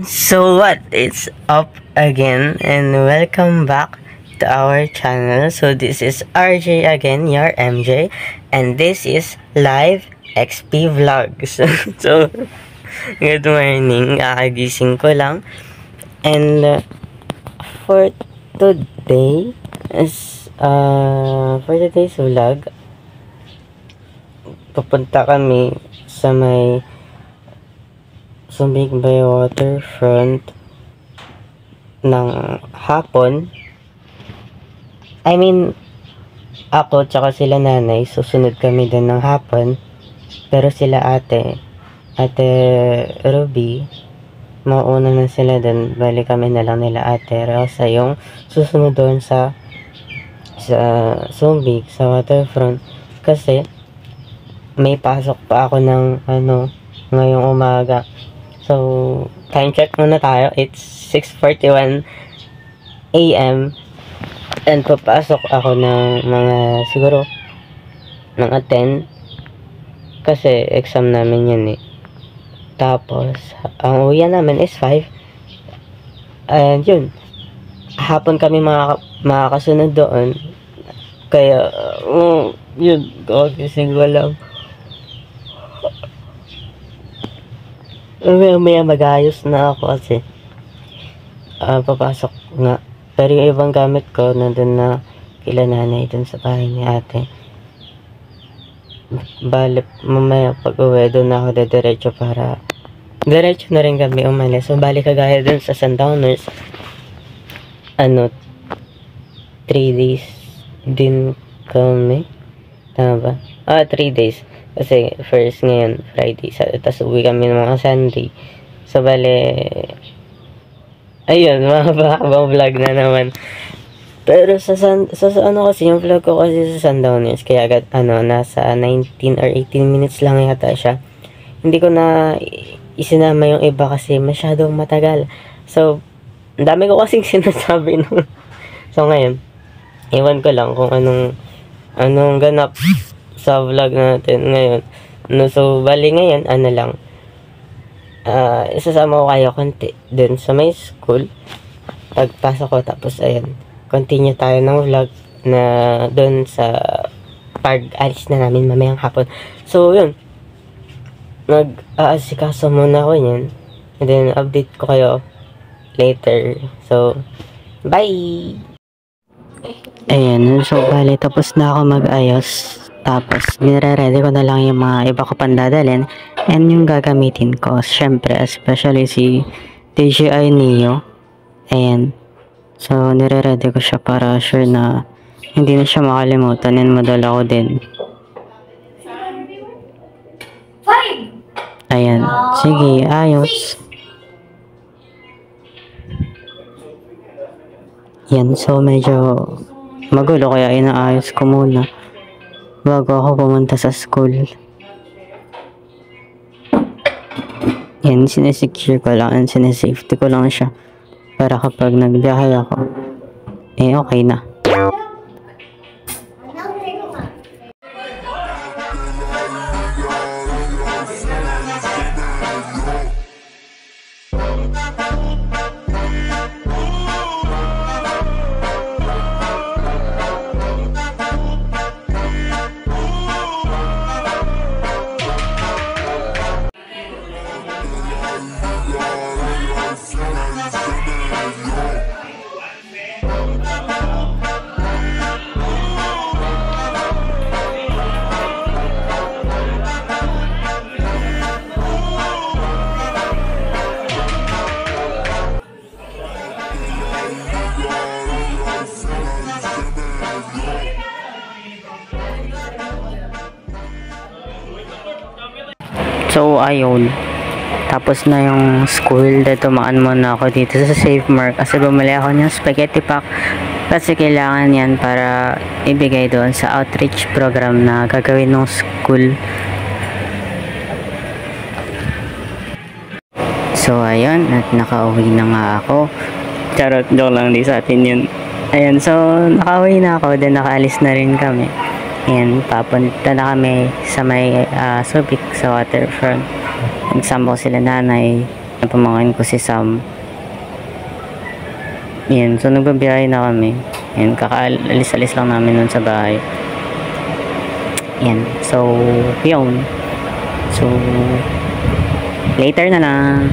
So what? It's up again and welcome back to our channel. So this is RJ again, your MJ, and this is Live XP Vlogs. So, good morning. Kakagising ko lang. And for today for today's vlog, pupunta kami sa may Subic Bay waterfront ng hapon. I mean, ako tsaka sila nanay, susunod kami din ng hapon. Pero sila ate Ruby, mauna na sila din. Bali kami na lang nila ate Rosa yung susunod doon sa Subic, sa waterfront. Kasi may pasok pa ako ng ngayong umaga. So, time check muna tayo. It's 6:41 AM. And papasok ako ng siguro mga 10. Kasi exam namin yun eh. Tapos, ang uwian namin is 5. And yun. Hapon kami makakasunod doon. Kaya, yun. Kagising ko lang. Maya mag-ayos na ako kasi papasok nga. Pero yung ibang gamit ko nandun na kila nanay dun sa bahay ni ate. Bale, mamaya pag uwi dun na ako diretso para diretso na rin kami umalis. So bali kagaya dun sa Sundowners, 3 days din kami. Tama ba? 3 days. Kasi first ngayon, Friday, tapos uwi kami ng mga Sunday. So, bale, ayun, mga vlog na naman. Pero sa kasi, yung vlog ko kasi sa Sundowners, kaya agad, nasa 19 or 18 minutes lang yata siya. Hindi ko na isinama yung iba kasi masyadong matagal. So, ang dami ko kasing sinasabi nun. So, ngayon, iwan ko lang kung anong ganap sa vlog natin ngayon. So, bali ngayon, isasama ko kayo konti dun sa may school. Pagpasok ko, tapos ayan, continue tayo ng vlog na dun sa pag-alis na namin mamayang hapon. So, yun. Nag-aasikaso muna ako yan. And then, update ko kayo later. So, bye! Ayan, so bali, tapos na ako mag-ayos. Tapos, nire-ready ko na lang yung mga iba ko pandadalhin and yung gagamitin ko. Siyempre, especially si DJI Neo. Ayan. So, nire-ready ko siya para sure na hindi na siya makalimutan and madala ko din. Ayan. Sige, ayos. Yan, so medyo magulo kaya inaayos ko muna bago ako pumunta sa school. Yan, sinesecure ko lang and sinesafety ko lang siya para kapag nagbiyahe ako, okay na. So, ayun. Tapos na yung school. Tumaan muna ako dito sa Save Mark kasi bumili ako ng spaghetti pack kasi kailangan yan para ibigay doon sa outreach program na gagawin ng school. So, ayun. At nakauwi na nga ako. Charot, joke lang, di sa atin yun. Ayan, so, nakauwi na ako. Then, nakaalis na rin kami. Ayan, papunta na kami sa may Subic, sa waterfront. Nagsama ko sila nanay. Pamangkin ko si Sam. Yan, so nagbabiyahe na kami. Yan, kakaalis-alis lang namin nun sa bahay. Yan, so yun. So later na lang.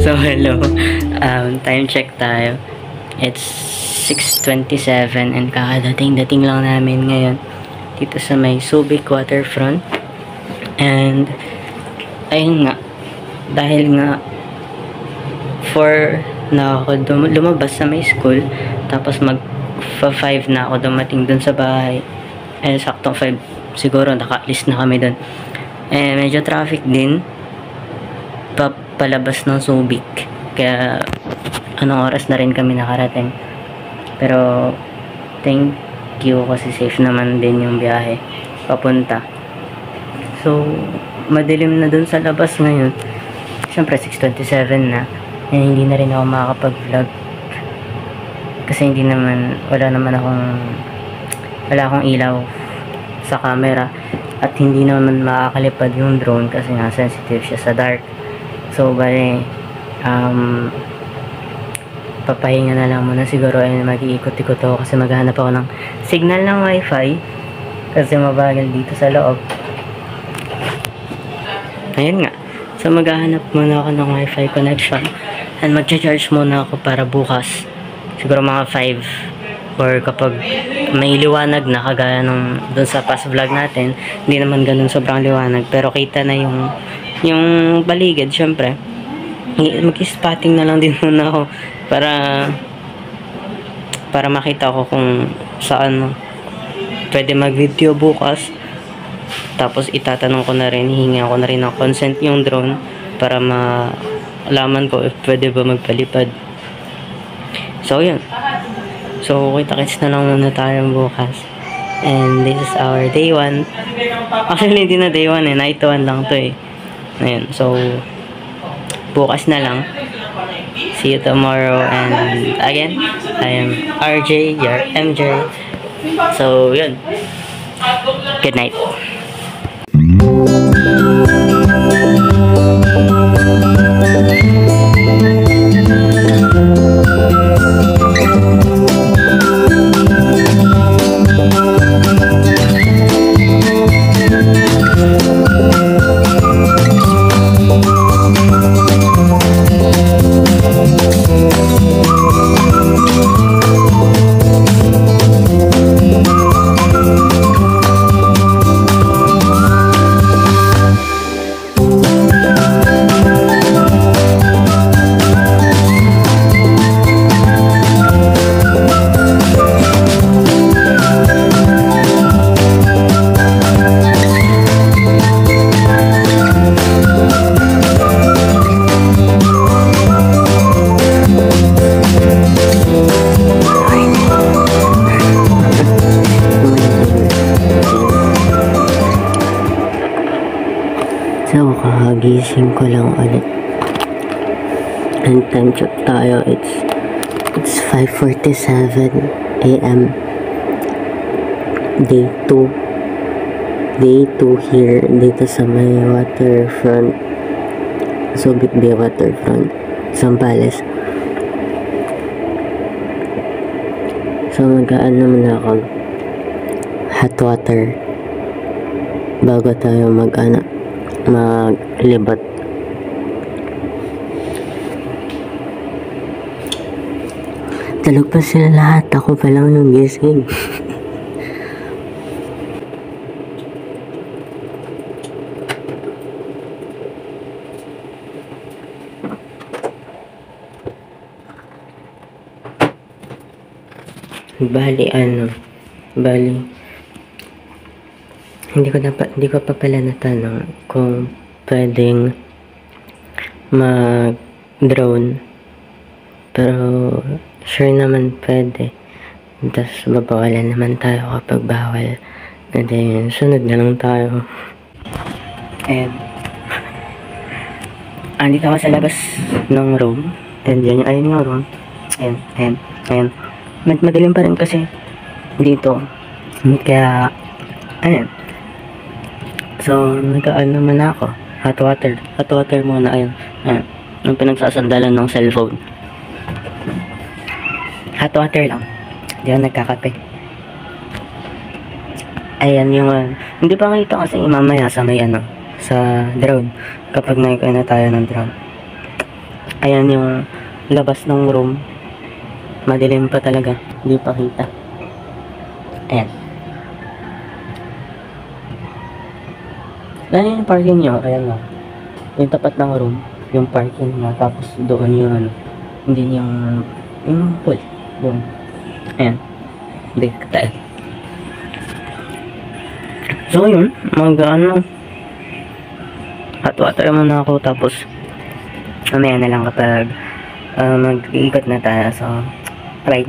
So hello, time check tayo. It's 6:27 and kakadating-dating lang namin ngayon dito sa may Subic Waterfront. And ayun nga, dahil nga 4 na ako lumabas sa may school, tapos mag 5 na ako dumating dun sa bahay. Saktong 5 siguro, naka-list na kami dun. Medyo traffic din palabas ng Subic, kaya anong oras na rin kami nakarating. Pero thank you kasi safe naman din yung biyahe papunta. So madilim na dun sa labas ngayon, syempre 6:27 na, hindi na rin ako makakapag-vlog kasi wala akong ilaw sa camera, at hindi naman makakalipad yung drone kasi nga sensitive siya sa dark. So bale, papahinga na lang muna siguro, ay mag-iikot-ikot ako kasi maghanap ako ng signal ng wifi kasi mabagal dito sa loob. Ayun nga, so maghahanap muna ako ng wifi connection and mag-charge muna ako para bukas siguro mga 5, or kapag may liwanag na kagaya nung dun sa past vlog natin, hindi naman ganun sobrang liwanag pero kita na yung paligid. Syempre mag-spotting na lang din muna ako para makita ko kung saan pwede mag-video bukas. Tapos itatanong ko na rin, hihingi ako na rin ng consent yung drone para malaman ko if pwede ba magpalipad. So yun, so kita-kits na lang muna tayo bukas. And this is our day 1. Actually hindi na day 1 night 1 lang to eh. Ayun, so bukas na lang. See you tomorrow. And again, I am RJ, your MJ. So yun, good night. So, kakagising ko lang ulit. And time check tayo. It's 5:47 AM. Day 2. Day 2 here dito sa may waterfront. Subic Bay Waterfront, Zambales. So mag-aano muna ako hot water bago tayo maglibot. Tulog pa sila lahat, ako pa lang yung gising. Bali, hindi ko pa pala natanong kung pwedeng mag-drone, pero sure naman pwede. Tapos babawalan naman tayo kapag bawal, and then sunod na lang tayo. And andito ako sa labas ng room, and yan ayun yung room. Ayan. Madilim pa rin kasi dito. Kaya, ayan. So, nag-ano naman ako. Hot water muna, ayun. Ayan. Yung pinagsasandalan ng cellphone. Hot water lang. Hindi ako nagkakape. Ayan yung, hindi pa makita kasi mamaya sa sa drone. Kapag nag-ano tayo ng drone. Ayan yung labas ng room. Madilim pa talaga, hindi pa kita. Ayan. Ayan yung parking nyo, ayan o. Yung tapat ng room, yung parking nyo, tapos doon yung hindi yung pool, doon. Ayan. Hindi, tayo. So yun, hot water muna ako, tapos mamaya na lang kapag mag-iikot na tayo, so right.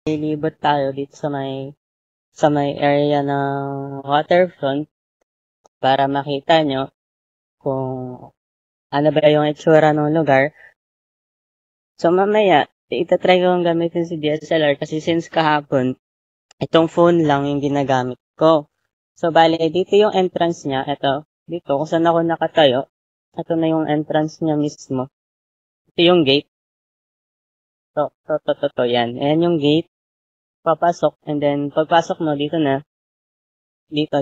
Lilibot tayo dito sa may area ng waterfront para makita nyo kung ano ba yung itsura ng lugar. So mamaya, itatry ko kung gamitin si DSLR kasi since kahapon, itong phone lang yung ginagamit ko. So bali, dito yung entrance niya, dito kung saan ako nakatayo, ito na yung entrance niya mismo. Ito yung gate. Yan. Ayan yung gate. Papasok, and then pagpasok mo dito na, dito.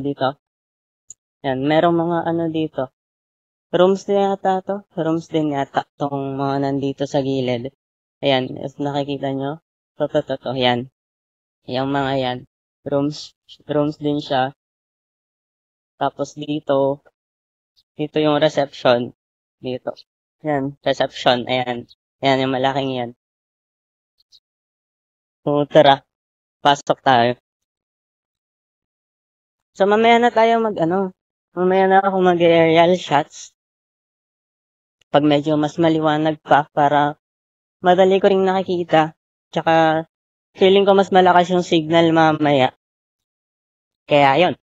Yan, merong mga dito. Rooms din yata tong mga nandito sa gilid. Ayan, if nakikita nyo, yan. Yung mga yan, rooms din siya. Tapos dito yung reception, dito. Yan, reception, ayan. Ayan, yung malaking yan. So, tara, pasok tayo. So, mamaya na ako mag-aerial shots. Pag medyo mas maliwanag pa, para madali ko ring nakikita. Tsaka, feeling ko mas malakas yung signal mamaya. Kaya, yun.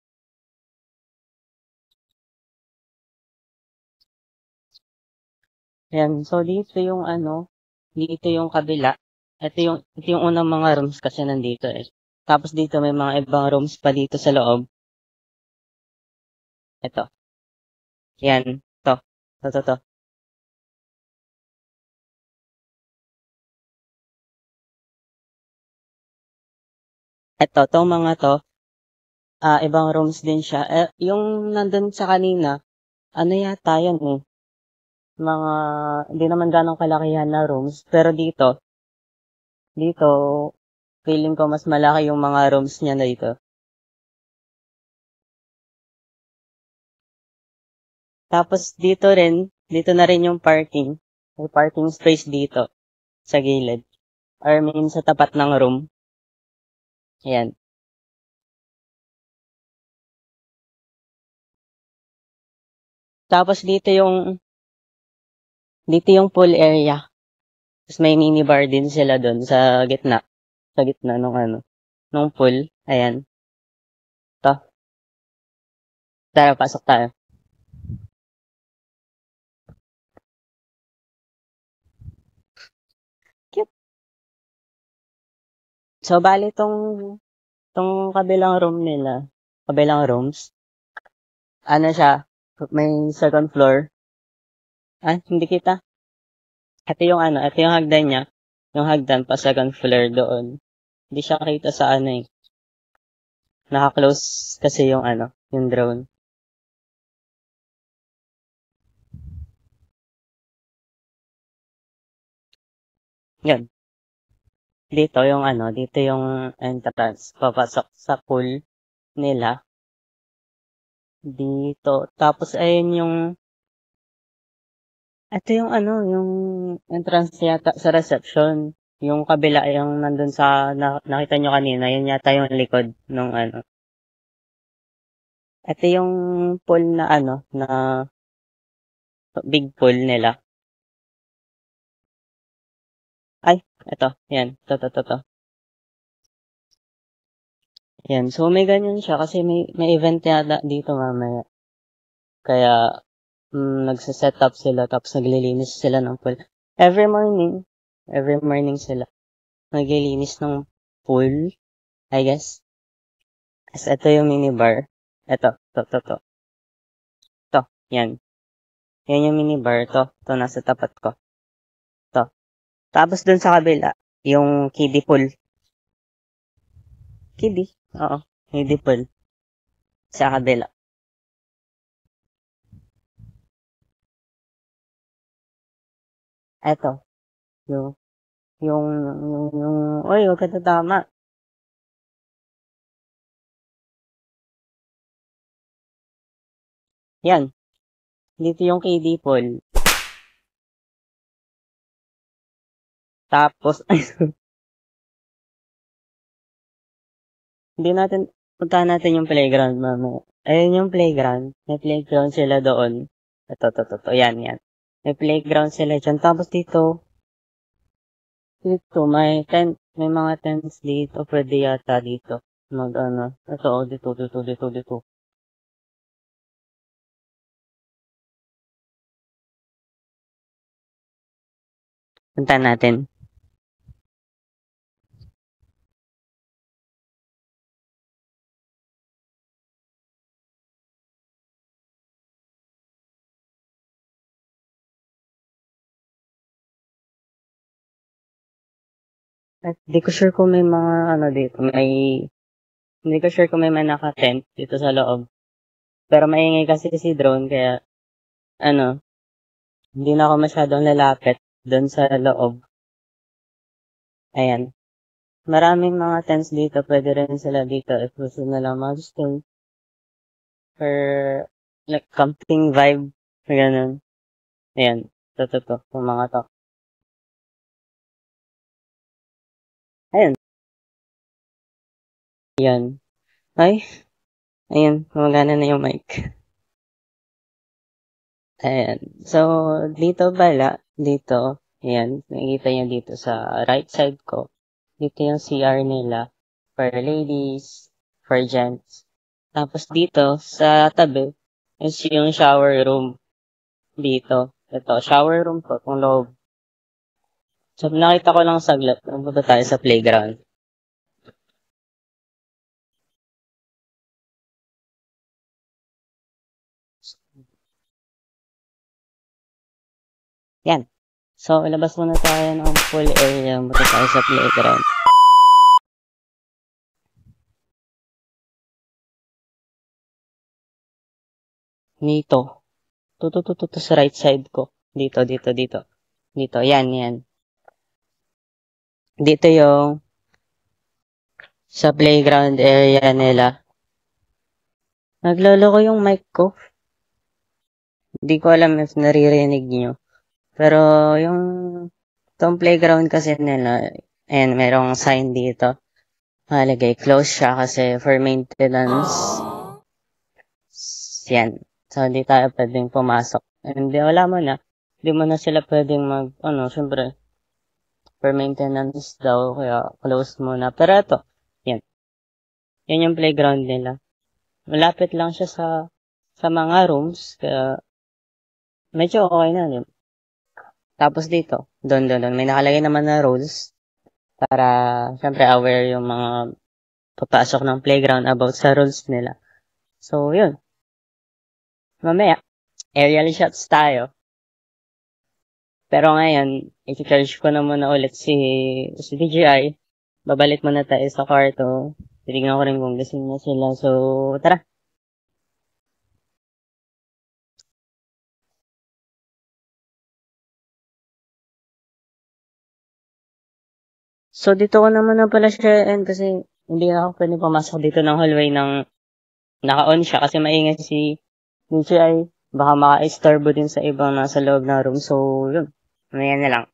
Ayan, so dito yung kabila. Ito yung unang mga rooms kasi nandito eh. Tapos dito may mga ibang rooms pa dito sa loob. Ito. Yan. To. Ito, tong mga to, ibang rooms din siya. Yung nandun sa kanina, yata yun eh. Mga, hindi naman ganong kalakihan na rooms. Pero dito, feeling ko mas malaki yung mga rooms niya na dito. Tapos dito na rin yung parking. May parking space dito sa gilid. Or sa tapat ng room. Ayan. Tapos dito yung pool area. Tapos may minibar din sila doon sa gitna. Sa gitna nung pool. Ayan. Ito. Tara, pasok tayo. Cute. So, bali tong kabilang rooms, ano siya, may second floor. Hindi kita. Ito yung hagdan niya. Yung hagdan pa second floor doon. Hindi siya kita sa ano eh. Naka-close kasi yung yung drone. Yan. Dito yung entrance. Papasok sa pool nila. Dito. Tapos ayun ito yung yung entrance yata sa reception. Yung kabila, yung nandun sa, nakita nyo kanina, yun yata yung likod nung Ito yung pool na na big pool nila. Ay, ito, yan, to. Yan, so may ganyan siya kasi may event yata dito mamaya. Kaya, nagsa-set up sila tapos naglilinis sila ng pool. Every morning sila naglilinis ng pool, I guess. As ito yung minibar. Ito, to. To, yan. Yan yung minibar, to nasa tapat ko. To. Tapos dun sa kabila, yung kiddie pool. Kiddie? Oo, kiddie pool. Sa kabila. Eto, yung, oy, huwag ka tatama. Yan. Dito yung kiddie pool. Tapos, puntahan natin yung playground mamaya. Ayun yung playground. May playground sila doon. Ito. Yan. May playground sila dyan. Tapos dito, may mga tents dito. Pwede yata dito. Ito, dito. Puntahan natin. Hindi ko sure kung may mga dito. Hindi ko sure kung may mga naka-tent dito sa loob. Pero maingay kasi si drone kaya hindi na ako masyadong lalapit doon sa loob. Ayan. Maraming mga tents dito. Pwede rin sila dito if gusto na lang mag-stay. For like camping vibe. Ganun. Ayan. To. Yung mga to. Ayan. Ayan. Ay. Ayan. Gumagana na yung mic. Ayan. So, dito bala. Dito. Ayan. Nakikita nyo dito sa right side ko. Dito yung CR nila. For ladies. For gents. Tapos dito, sa tabi, is yung shower room. Dito. Ito, shower room po, kung loob. So, nakita ko lang saglit. Pumunta tayo sa playground. Yan. So, ilabas muna tayo ng pool area. Pumunta tayo sa playground. Dito. Tututututo sa right side ko. Dito. Dito, yan. Dito yung sa playground area nila. Nagloloko yung mic ko. Hindi ko alam if naririnig nyo. Pero yung itong playground kasi nila, ayan, merong sign dito. Malagay, close siya kasi for maintenance. Yan. So, hindi tayo pwedeng pumasok. And wala mo na. Hindi mo na sila pwedeng syempre, for maintenance daw, kaya close muna. Pero ito, yan. Yan yung playground nila. Malapit lang siya sa mga rooms, kaya medyo okay na. Yun. Tapos dito, doon. May nakalagay naman na rules para, syempre, aware yung mga papasok ng playground about sa rules nila. So, yun. mamaya, aerial shots tayo. Pero ngayon, i-charge ko na muna ulit si DJI. Babalik muna tayo sa kwarto. Titignan ko rin kung gising na sila. So, tara. So, dito ko naman na pala siya end kasi hindi ako pwede pumasok dito ng hallway ng naka-on siya kasi maingay si DJI. Baka maka-istorbo din sa ibang nasa loob na room. So, yun. Mamaya na lang.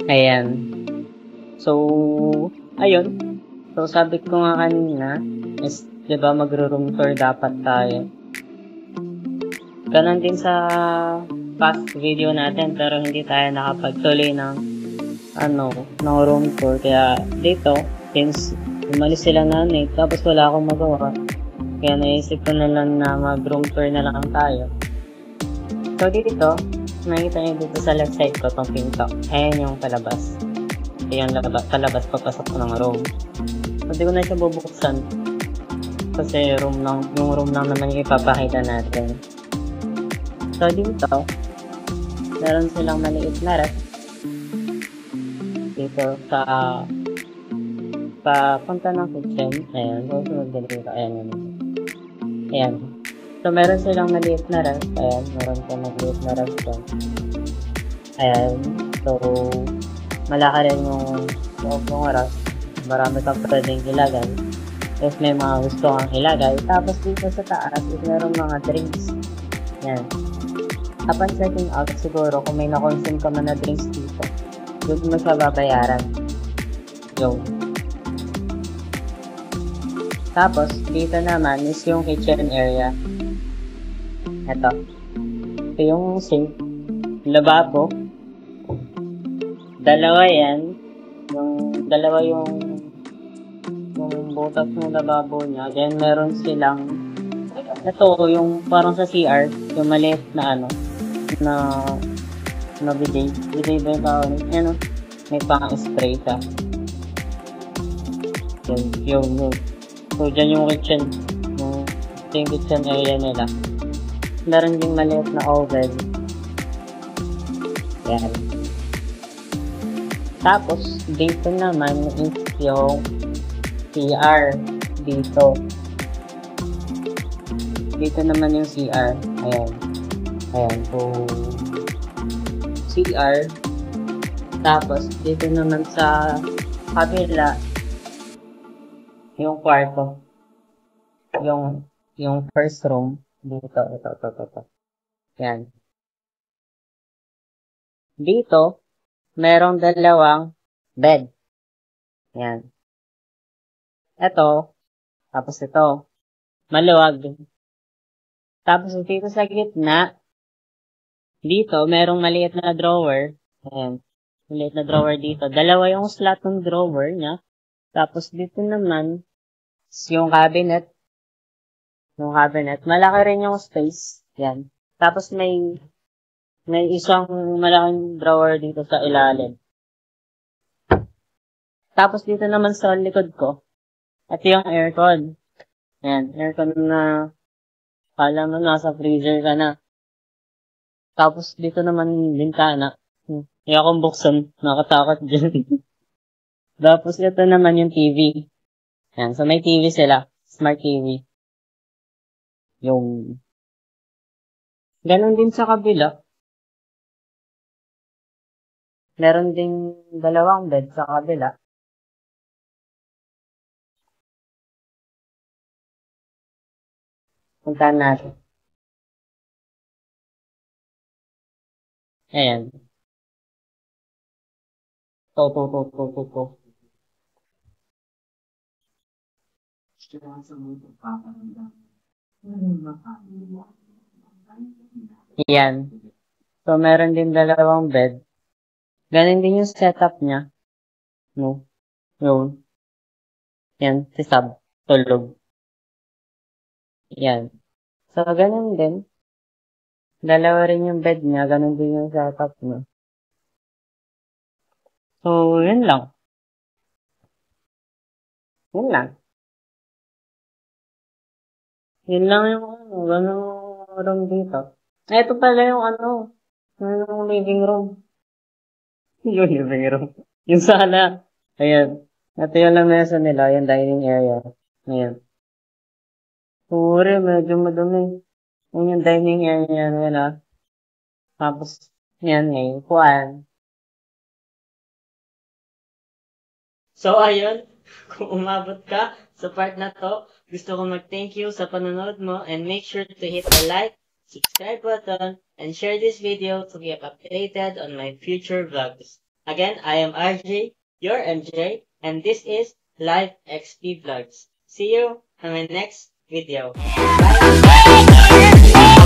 Ayan. So, ayun. So, sabi ko nga kanina, is, diba, magro-room tour dapat tayo. Ganon din sa past video natin, pero hindi tayo nakapagtuloy ng, ng room tour. Kaya, dito, since umalis sila nanay, tapos wala akong magawa. Kaya naisip ko na lang na mag-room tour na lang tayo. So, dito, nakita niyo dito sa left side ko itong pinto. Ayan yung palabas. Ayan palabas papasok ko ng room. Hindi ko na siya bubuksan. Kasi yung room lang naman yung ipapakita natin. So dito, meron silang maliit na ref. Dito sa papunta ng kitchen. Ayan, susunod dito. Ayan. So, meron silang maliit na ref. Ayan, meron silang maliit na ref dyan. Ayan. So, malaki rin yung loob ng ref. Marami kang pwedeng ilagay. If may mga gusto kang ilagay. Tapos dito sa taas, meron mga drinks. Ayan. Upon checking out, siguro, kung may na-consume ka man na drinks dito, doon mo siya babayaran. Yung. Tapos, dito naman is yung kitchen area. Ito yung sink, lababo, dalawa yan, dalawa yung butas ng lababo niya, then meron silang, ito yung parang sa CR, yung maliit na na bidet ba yung tawag, may pang-spray siya, yun, so dyan yung kitchen, Ito yung kitchen area nila. Meron ding maliit na oven. Yan. Tapos, dito naman is yung CR. Dito. Dito naman yung CR. Ayan. Ayan. So, CR. Tapos, dito naman sa kabila, yung kwarto. Yung first room. Dito. Ito. Yan. Dito, merong dalawang bed. Yan. Ito. Tapos ito. Maluwag. Tapos dito sa gitna, dito, merong maliit na drawer. Ayan. Maliit na drawer dito. Dalawa yung slot ng drawer niya. Tapos dito naman, yung cabinet. Yung cabinet. Malaki rin yung space. Yan. Tapos may isang malaking drawer dito sa ilalim. Tapos dito naman sa likod ko, ito yung aircon. Yan. Aircon na kala mo nasa freezer ka na. Tapos dito naman yung bintana. Hindi akong buksan. Nakatakot dyan. Tapos ito naman yung TV. Yan. So may TV sila. Smart TV. Yung ganon din sa kabila. Meron ding dalawang bed sa kabila. Puntahan natin. Ayan. To. Ayan. So, meron din dalawang bed. Ganon din yung setup niya. No? Yun. Yan. Si Sab. Tulog. Yan. So, ganon din. Dalawa rin yung bed niya. Ganon din yung setup niya. So, yun lang. Yun lang. Yun lang yung ganong room dito. Ito pala yung yung living room. Yung living room. Yung sala. Ayan. Ito yung lamesa nila, yung dining area. Ayan. Puri, medyo madumi. Yan yung dining area nila. Tapos, yan eh, upuan. So, ayun. Kung umabot ka sa part na to, gusto ko mag-thank you sa panonood mo and make sure to hit the like, subscribe button, and share this video to get updated on my future vlogs. Again, I am RJ, your MJ, and this is Live XP Vlogs. See you on my next video. Bye!